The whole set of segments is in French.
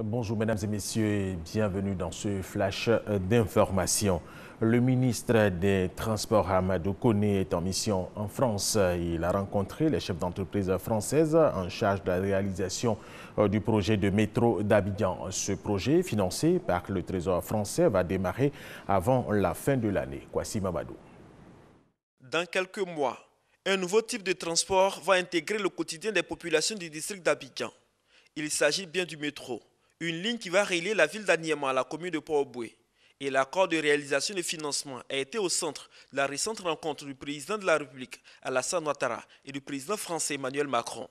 Bonjour mesdames et messieurs et bienvenue dans ce flash d'information. Le ministre des Transports Amadou Koné est en mission en France. Il a rencontré les chefs d'entreprise françaises en charge de la réalisation du projet de métro d'Abidjan. Ce projet, financé par le Trésor français, va démarrer avant la fin de l'année. Kwasi Mamadou. Dans quelques mois, un nouveau type de transport va intégrer le quotidien des populations du district d'Abidjan. Il s'agit bien du métro, une ligne qui va relier la ville d'Aniema à la commune de Port-au-Boué. Et l'accord de réalisation de financement a été au centre de la récente rencontre du président de la République, Alassane Ouattara, et du président français Emmanuel Macron.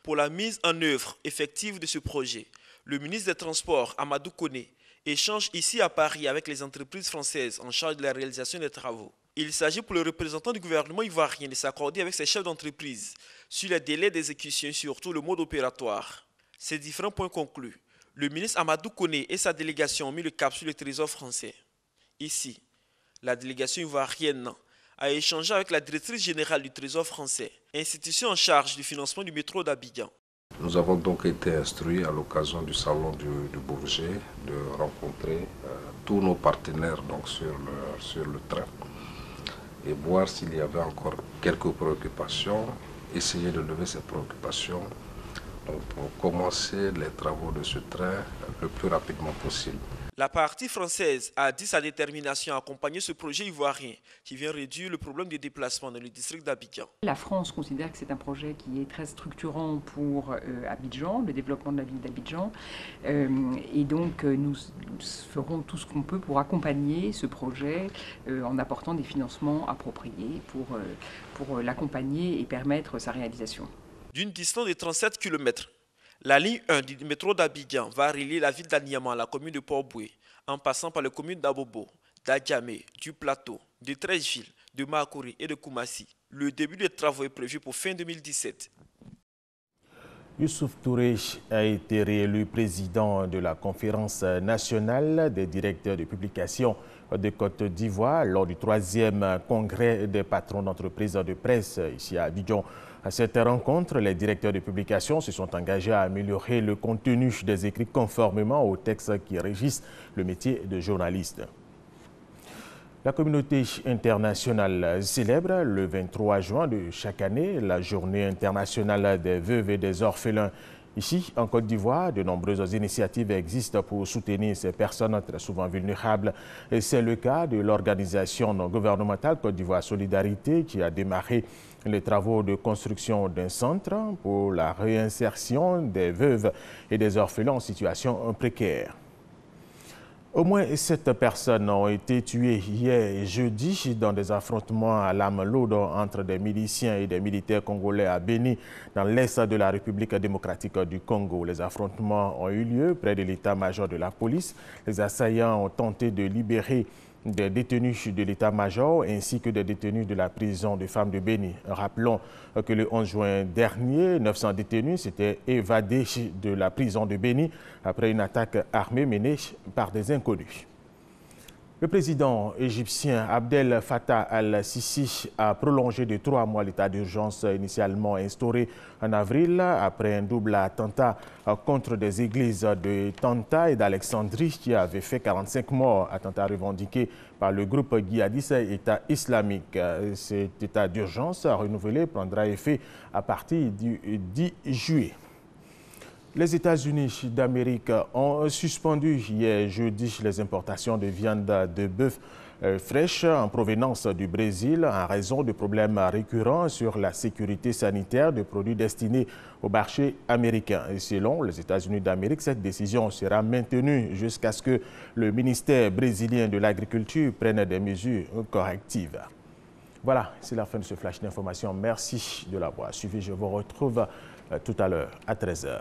Pour la mise en œuvre effective de ce projet, le ministre des Transports, Amadou Koné, échange ici à Paris avec les entreprises françaises en charge de la réalisation des travaux. Il s'agit pour le représentant du gouvernement ivoirien de s'accorder avec ses chefs d'entreprise sur les délais d'exécution et surtout le mode opératoire. Ces différents points conclus, le ministre Amadou Koné et sa délégation ont mis le cap sur le Trésor français. Ici, la délégation ivoirienne a échangé avec la directrice générale du Trésor français, institution en charge du financement du métro d'Abidjan. Nous avons donc été instruits à l'occasion du salon du Bourget de rencontrer tous nos partenaires donc, sur le train et voir s'il y avait encore quelques préoccupations, essayer de lever ces préoccupations pour commencer les travaux de ce train le plus rapidement possible. La partie française a dit sa détermination à accompagner ce projet ivoirien qui vient réduire le problème des déplacements dans le district d'Abidjan. La France considère que c'est un projet qui est très structurant pour Abidjan, le développement de la ville d'Abidjan. Et donc nous ferons tout ce qu'on peut pour accompagner ce projet en apportant des financements appropriés pour l'accompagner et permettre sa réalisation. D'une distance de 37 km, la ligne 1 du métro d'Abidjan va relier la ville d'Aniama à la commune de Port-au-Boué, en passant par les communes d'Abobo, d'Adjamé, du Plateau, de Treichville, de Makori et de Koumassi. Le début des travaux est prévu pour fin 2017. Youssouf Touré a été réélu président de la conférence nationale des directeurs de publication de Côte d'Ivoire lors du 3e congrès des patrons d'entreprises de presse ici à Abidjan. À cette rencontre, les directeurs de publication se sont engagés à améliorer le contenu des écrits conformément aux textes qui régissent le métier de journaliste. La communauté internationale célèbre le 23 juin de chaque année la journée internationale des veuves et des orphelins. Ici, en Côte d'Ivoire, de nombreuses initiatives existent pour soutenir ces personnes très souvent vulnérables. Et c'est le cas de l'organisation non gouvernementale Côte d'Ivoire Solidarité qui a démarré les travaux de construction d'un centre pour la réinsertion des veuves et des orphelins en situation précaire. Au moins 7 personnes ont été tuées hier et jeudi dans des affrontements à l'arme lourde entre des miliciens et des militaires congolais à Béni, dans l'est de la République démocratique du Congo. Les affrontements ont eu lieu près de l'état-major de la police. Les assaillants ont tenté de libérer des détenus de l'état-major ainsi que des détenus de la prison de femmes de Béni. Rappelons que le 11 juin dernier, 900 détenus s'étaient évadés de la prison de Béni après une attaque armée menée par des inconnus. Le président égyptien Abdel Fattah al-Sisi a prolongé de 3 mois l'état d'urgence initialement instauré en avril après un double attentat contre des églises de Tanta et d'Alexandrie qui avait fait 45 morts, attentat revendiqué par le groupe djihadiste État islamique. Cet état d'urgence renouvelé prendra effet à partir du 10 juillet. Les États-Unis d'Amérique ont suspendu hier jeudi les importations de viande de bœuf fraîche en provenance du Brésil en raison de problèmes récurrents sur la sécurité sanitaire de produits destinés au marché américain. Et selon les États-Unis d'Amérique, cette décision sera maintenue jusqu'à ce que le ministère brésilien de l'Agriculture prenne des mesures correctives. Voilà, c'est la fin de ce flash d'information. Merci de l'avoir suivi. Je vous retrouve tout à l'heure à 13 h.